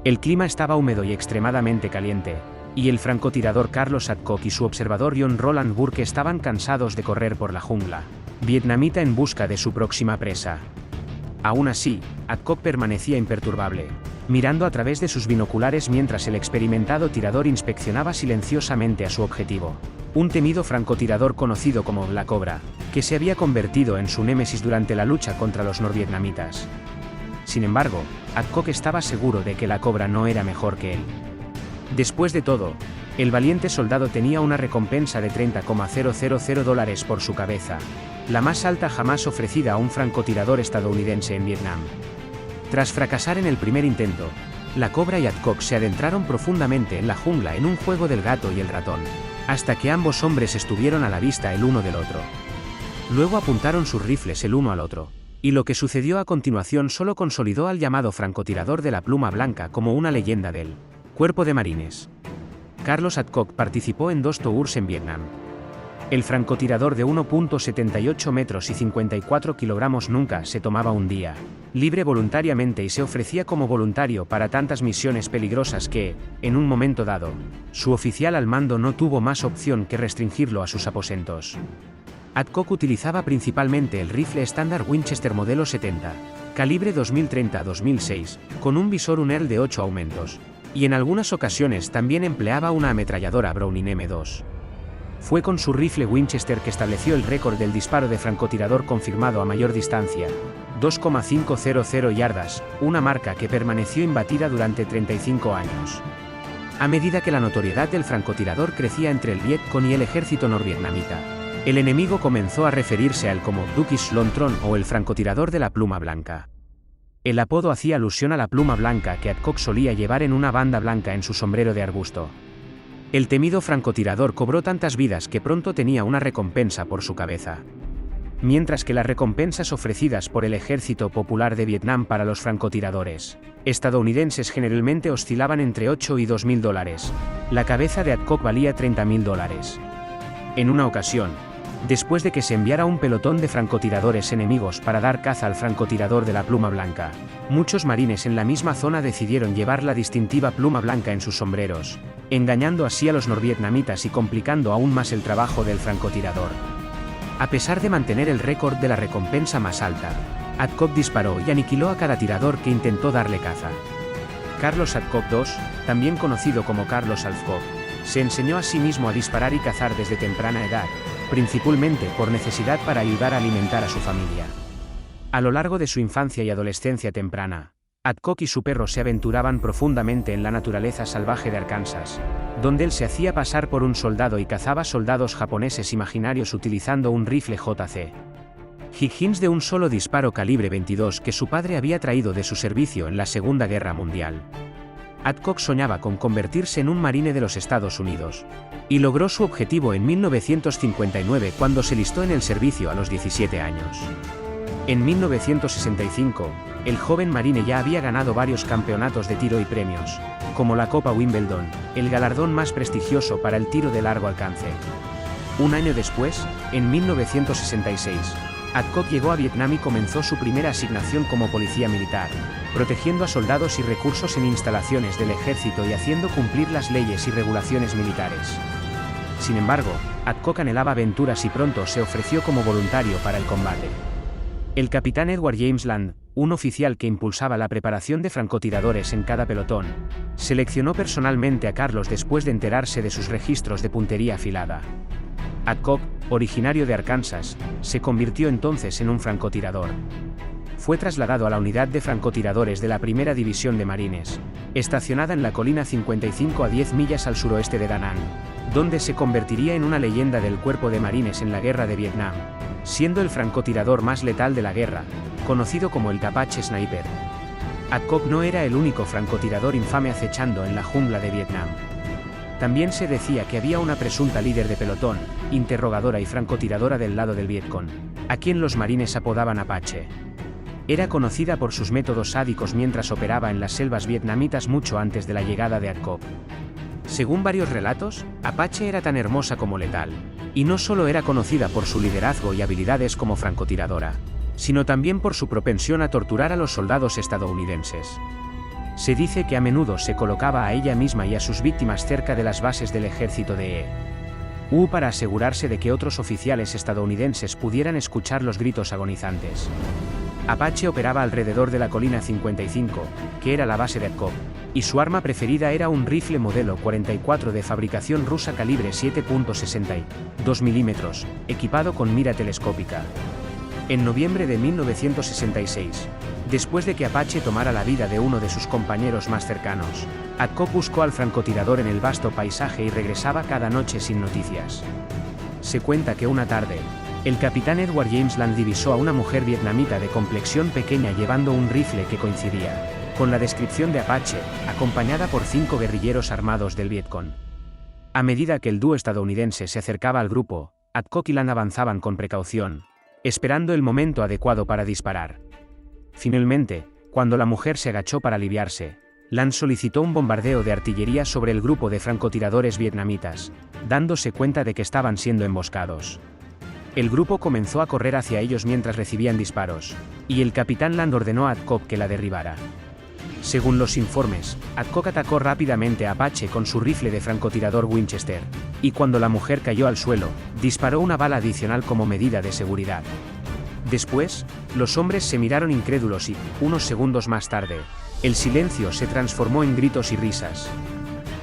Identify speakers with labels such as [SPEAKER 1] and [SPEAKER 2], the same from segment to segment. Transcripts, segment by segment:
[SPEAKER 1] El clima estaba húmedo y extremadamente caliente, y el francotirador Carlos Adcock y su observador John Roland Burke estaban cansados de correr por la jungla vietnamita en busca de su próxima presa. Aún así, Adcock permanecía imperturbable, mirando a través de sus binoculares mientras el experimentado tirador inspeccionaba silenciosamente a su objetivo, un temido francotirador conocido como la Cobra, que se había convertido en su némesis durante la lucha contra los norvietnamitas. Sin embargo, Adcock estaba seguro de que la Cobra no era mejor que él. Después de todo, el valiente soldado tenía una recompensa de $30,000 por su cabeza, la más alta jamás ofrecida a un francotirador estadounidense en Vietnam. Tras fracasar en el primer intento, la Cobra y Adcock se adentraron profundamente en la jungla en un juego del gato y el ratón, hasta que ambos hombres estuvieron a la vista el uno del otro. Luego apuntaron sus rifles el uno al otro, y lo que sucedió a continuación solo consolidó al llamado francotirador de la pluma blanca como una leyenda del Cuerpo de Marines. Carlos Adcock participó en 2 tours en Vietnam. El francotirador de 1.78 metros y 54 kilogramos nunca se tomaba un día libre voluntariamente y se ofrecía como voluntario para tantas misiones peligrosas que, en un momento dado, su oficial al mando no tuvo más opción que restringirlo a sus aposentos. Adcock utilizaba principalmente el rifle estándar Winchester modelo 70, calibre 2030-2006, con un visor Unell de 8 aumentos, y en algunas ocasiones también empleaba una ametralladora Browning M2. Fue con su rifle Winchester que estableció el récord del disparo de francotirador confirmado a mayor distancia, 2,500 yardas, una marca que permaneció imbatida durante 35 años. A medida que la notoriedad del francotirador crecía entre el Viet Cong y el ejército norvietnamita, el enemigo comenzó a referirse a él como Dukish Lontron o el francotirador de la pluma blanca. El apodo hacía alusión a la pluma blanca que Adcock solía llevar en una banda blanca en su sombrero de arbusto. El temido francotirador cobró tantas vidas que pronto tenía una recompensa por su cabeza. Mientras que las recompensas ofrecidas por el Ejército Popular de Vietnam para los francotiradores estadounidenses generalmente oscilaban entre $8 y $2.000, la cabeza de Adcock valía $30.000. En una ocasión, después de que se enviara un pelotón de francotiradores enemigos para dar caza al francotirador de la pluma blanca, muchos marines en la misma zona decidieron llevar la distintiva pluma blanca en sus sombreros, engañando así a los norvietnamitas y complicando aún más el trabajo del francotirador. A pesar de mantener el récord de la recompensa más alta, Adcock disparó y aniquiló a cada tirador que intentó darle caza. Carlos Adcock II, también conocido como Carlos Adcock, se enseñó a sí mismo a disparar y cazar desde temprana edad, principalmente por necesidad para ayudar a alimentar a su familia. A lo largo de su infancia y adolescencia temprana, Adcock y su perro se aventuraban profundamente en la naturaleza salvaje de Arkansas, donde él se hacía pasar por un soldado y cazaba soldados japoneses imaginarios utilizando un rifle JC Higgins de un solo disparo calibre 22 que su padre había traído de su servicio en la Segunda Guerra Mundial. Adcock soñaba con convertirse en un marine de los Estados Unidos, y logró su objetivo en 1959 cuando se listó en el servicio a los 17 años. En 1965, el joven marine ya había ganado varios campeonatos de tiro y premios, como la Copa Wimbledon, el galardón más prestigioso para el tiro de largo alcance. Un año después, en 1966, Adcock llegó a Vietnam y comenzó su primera asignación como policía militar, protegiendo a soldados y recursos en instalaciones del ejército y haciendo cumplir las leyes y regulaciones militares. Sin embargo, Adcock anhelaba aventuras y pronto se ofreció como voluntario para el combate. El capitán Edward James Land, un oficial que impulsaba la preparación de francotiradores en cada pelotón, seleccionó personalmente a Carlos después de enterarse de sus registros de puntería afilada. Adcock, originario de Arkansas, se convirtió entonces en un francotirador. Fue trasladado a la unidad de francotiradores de la Primera División de Marines, estacionada en la colina 55 a 10 millas al suroeste de Da Nang, donde se convertiría en una leyenda del Cuerpo de Marines en la Guerra de Vietnam, siendo el francotirador más letal de la guerra, conocido como el Apache Sniper. Adcock no era el único francotirador infame acechando en la jungla de Vietnam. También se decía que había una presunta líder de pelotón, interrogadora y francotiradora del lado del Vietcong, a quien los marines apodaban Apache. Era conocida por sus métodos sádicos mientras operaba en las selvas vietnamitas mucho antes de la llegada de Adcock. Según varios relatos, Apache era tan hermosa como letal, y no solo era conocida por su liderazgo y habilidades como francotiradora, sino también por su propensión a torturar a los soldados estadounidenses. Se dice que a menudo se colocaba a ella misma y a sus víctimas cerca de las bases del ejército de EU para asegurarse de que otros oficiales estadounidenses pudieran escuchar los gritos agonizantes. Apache operaba alrededor de la colina 55, que era la base de Adcock, y su arma preferida era un rifle modelo 44 de fabricación rusa calibre 7.62 mm, equipado con mira telescópica. En noviembre de 1966, después de que Apache tomara la vida de uno de sus compañeros más cercanos, Adcock buscó al francotirador en el vasto paisaje y regresaba cada noche sin noticias. Se cuenta que una tarde, el capitán Edward James Land divisó a una mujer vietnamita de complexión pequeña llevando un rifle que coincidía con la descripción de Apache, acompañada por 5 guerrilleros armados del Vietcong. A medida que el dúo estadounidense se acercaba al grupo, Adcock y Land avanzaban con precaución, esperando el momento adecuado para disparar. Finalmente, cuando la mujer se agachó para aliviarse, Land solicitó un bombardeo de artillería sobre el grupo de francotiradores vietnamitas, dándose cuenta de que estaban siendo emboscados. El grupo comenzó a correr hacia ellos mientras recibían disparos, y el capitán Land ordenó a Adcock que la derribara. Según los informes, Adcock atacó rápidamente a Apache con su rifle de francotirador Winchester, y cuando la mujer cayó al suelo, disparó una bala adicional como medida de seguridad. Después, los hombres se miraron incrédulos y, unos segundos más tarde, el silencio se transformó en gritos y risas.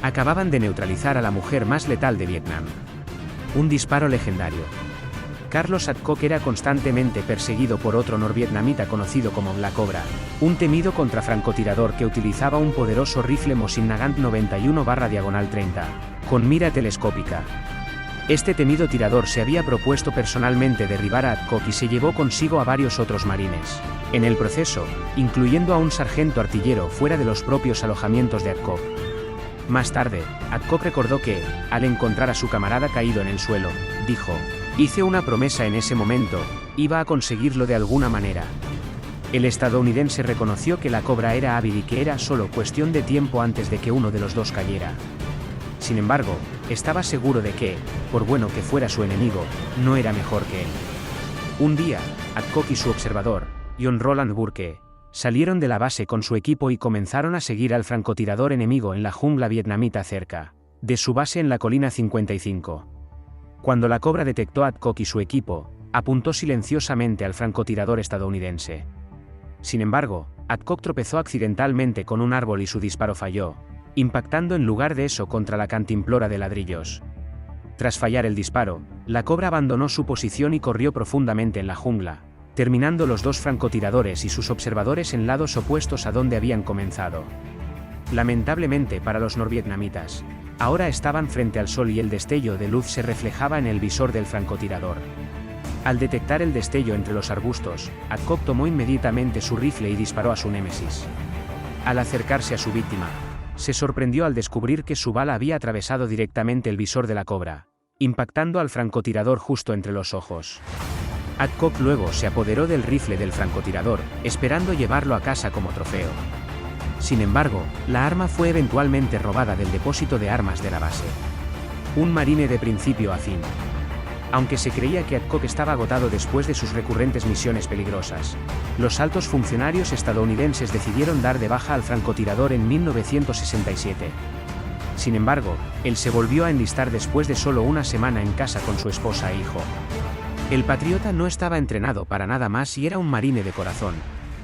[SPEAKER 1] Acababan de neutralizar a la mujer más letal de Vietnam. Un disparo legendario. Carlos Adcock era constantemente perseguido por otro norvietnamita conocido como Black Cobra, un temido contrafrancotirador que utilizaba un poderoso rifle Mosin Nagant 91/30, con mira telescópica. Este temido tirador se había propuesto personalmente derribar a Adcock y se llevó consigo a varios otros marines, en el proceso, incluyendo a un sargento artillero fuera de los propios alojamientos de Adcock. Más tarde, Adcock recordó que, al encontrar a su camarada caído en el suelo, dijo: "Hice una promesa en ese momento, iba a conseguirlo de alguna manera". El estadounidense reconoció que la Cobra era hábil y que era solo cuestión de tiempo antes de que uno de los dos cayera. Sin embargo, estaba seguro de que, por bueno que fuera su enemigo, no era mejor que él. Un día, Adcock y su observador, John Roland Burke, salieron de la base con su equipo y comenzaron a seguir al francotirador enemigo en la jungla vietnamita cerca de su base en la colina 55. Cuando la Cobra detectó a Adcock y su equipo, apuntó silenciosamente al francotirador estadounidense. Sin embargo, Adcock tropezó accidentalmente con un árbol y su disparo falló, impactando en lugar de eso contra la cantimplora de ladrillos. Tras fallar el disparo, la Cobra abandonó su posición y corrió profundamente en la jungla, terminando los dos francotiradores y sus observadores en lados opuestos a donde habían comenzado. Lamentablemente para los norvietnamitas, ahora estaban frente al sol y el destello de luz se reflejaba en el visor del francotirador. Al detectar el destello entre los arbustos, Adcock tomó inmediatamente su rifle y disparó a su némesis. Al acercarse a su víctima, se sorprendió al descubrir que su bala había atravesado directamente el visor de la Cobra, impactando al francotirador justo entre los ojos. Adcock luego se apoderó del rifle del francotirador, esperando llevarlo a casa como trofeo. Sin embargo, la arma fue eventualmente robada del depósito de armas de la base. Un marine de principio a fin. Aunque se creía que Adcock estaba agotado después de sus recurrentes misiones peligrosas, los altos funcionarios estadounidenses decidieron dar de baja al francotirador en 1967. Sin embargo, él se volvió a enlistar después de solo una semana en casa con su esposa e hijo. El patriota no estaba entrenado para nada más y era un marine de corazón,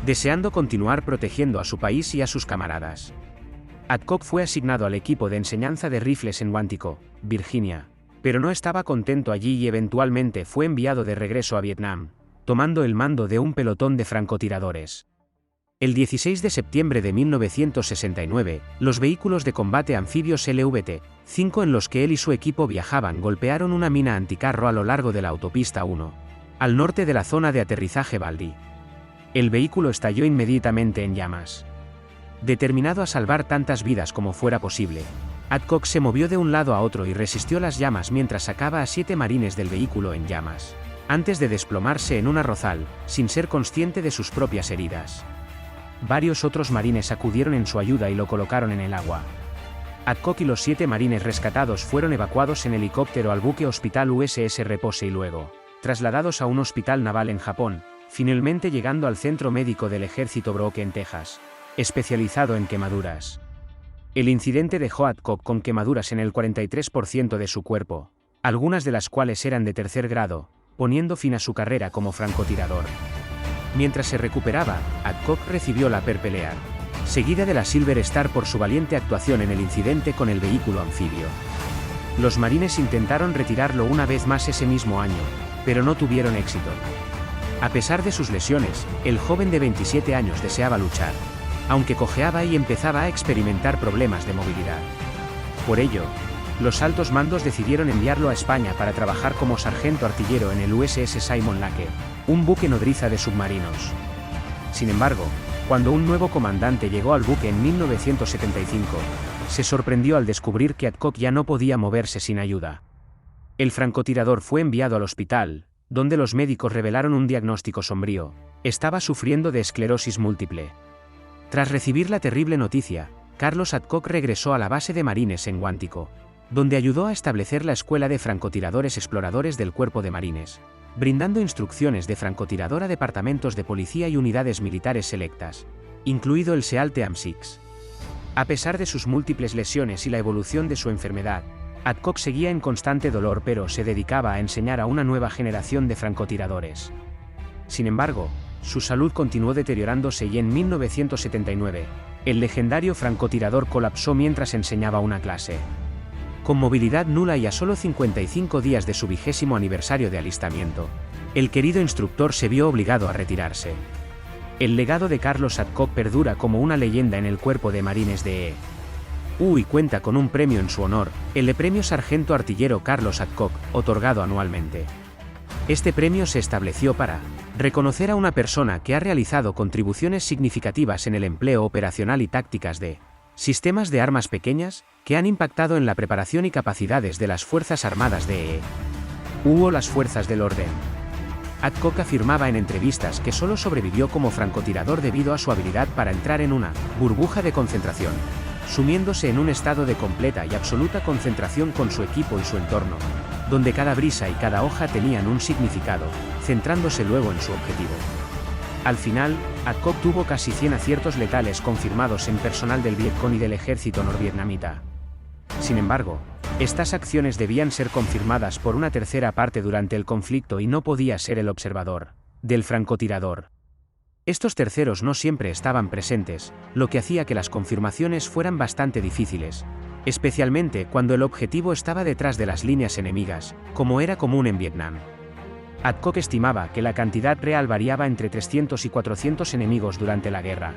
[SPEAKER 1] deseando continuar protegiendo a su país y a sus camaradas. Adcock fue asignado al equipo de enseñanza de rifles en Quantico, Virginia, pero no estaba contento allí y eventualmente fue enviado de regreso a Vietnam, tomando el mando de un pelotón de francotiradores. El 16 de septiembre de 1969, los vehículos de combate anfibios LVT-5 en los que él y su equipo viajaban golpearon una mina anticarro a lo largo de la autopista 1, al norte de la zona de aterrizaje Baldy. El vehículo estalló inmediatamente en llamas. Determinado a salvar tantas vidas como fuera posible, Adcock se movió de un lado a otro y resistió las llamas mientras sacaba a 7 marines del vehículo en llamas, antes de desplomarse en un arrozal, sin ser consciente de sus propias heridas. Varios otros marines acudieron en su ayuda y lo colocaron en el agua. Adcock y los 7 marines rescatados fueron evacuados en helicóptero al buque hospital USS Repose y luego trasladados a un hospital naval en Japón, finalmente llegando al centro médico del ejército Brooke en Texas. especializado en quemaduras. El incidente dejó a Adcock con quemaduras en el 43% de su cuerpo, algunas de las cuales eran de tercer grado, poniendo fin a su carrera como francotirador. Mientras se recuperaba, Adcock recibió la Purple Heart, seguida de la Silver Star por su valiente actuación en el incidente con el vehículo anfibio. Los marines intentaron retirarlo una vez más ese mismo año, pero no tuvieron éxito. A pesar de sus lesiones, el joven de 27 años deseaba luchar, aunque cojeaba y empezaba a experimentar problemas de movilidad. Por ello, los altos mandos decidieron enviarlo a España para trabajar como sargento artillero en el USS Simon Lake, un buque nodriza de submarinos. Sin embargo, cuando un nuevo comandante llegó al buque en 1975, se sorprendió al descubrir que Adcock ya no podía moverse sin ayuda. El francotirador fue enviado al hospital, donde los médicos revelaron un diagnóstico sombrío: estaba sufriendo de esclerosis múltiple. Tras recibir la terrible noticia, Carlos Adcock regresó a la base de marines en Guántico, donde ayudó a establecer la Escuela de Francotiradores Exploradores del Cuerpo de Marines, brindando instrucciones de francotirador a departamentos de policía y unidades militares selectas, incluido el SEAL TEAM-6. A pesar de sus múltiples lesiones y la evolución de su enfermedad, Adcock seguía en constante dolor, pero se dedicaba a enseñar a una nueva generación de francotiradores. Sin embargo, su salud continuó deteriorándose y en 1979, el legendario francotirador colapsó mientras enseñaba una clase. Con movilidad nula y a solo 55 días de su 20º aniversario de alistamiento, el querido instructor se vio obligado a retirarse. El legado de Carlos Adcock perdura como una leyenda en el Cuerpo de Marines de y cuenta con un premio en su honor, el Premio Sargento Artillero Carlos Adcock, otorgado anualmente. Este premio se estableció para reconocer a una persona que ha realizado contribuciones significativas en el empleo operacional y tácticas de sistemas de armas pequeñas, que han impactado en la preparación y capacidades de las Fuerzas Armadas de o las Fuerzas del Orden. Adcock afirmaba en entrevistas que solo sobrevivió como francotirador debido a su habilidad para entrar en una burbuja de concentración, sumiéndose en un estado de completa y absoluta concentración con su equipo y su entorno, donde cada brisa y cada hoja tenían un significado, centrándose luego en su objetivo. Al final, Adcock tuvo casi 100 aciertos letales confirmados en personal del Vietcong y del ejército norvietnamita. Sin embargo, estas acciones debían ser confirmadas por una tercera parte durante el conflicto y no podía ser el observador del francotirador. Estos terceros no siempre estaban presentes, lo que hacía que las confirmaciones fueran bastante difíciles, especialmente cuando el objetivo estaba detrás de las líneas enemigas, como era común en Vietnam. Adcock estimaba que la cantidad real variaba entre 300 y 400 enemigos durante la guerra.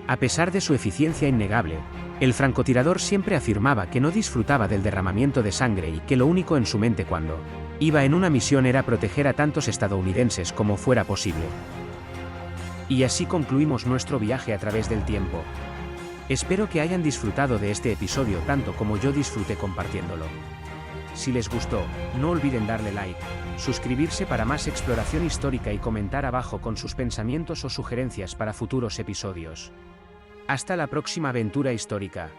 [SPEAKER 1] A pesar de su eficiencia innegable, el francotirador siempre afirmaba que no disfrutaba del derramamiento de sangre y que lo único en su mente cuando iba en una misión era proteger a tantos estadounidenses como fuera posible. Y así concluimos nuestro viaje a través del tiempo. Espero que hayan disfrutado de este episodio tanto como yo disfruté compartiéndolo. Si les gustó, no olviden darle like, suscribirse para más exploración histórica y comentar abajo con sus pensamientos o sugerencias para futuros episodios. Hasta la próxima aventura histórica.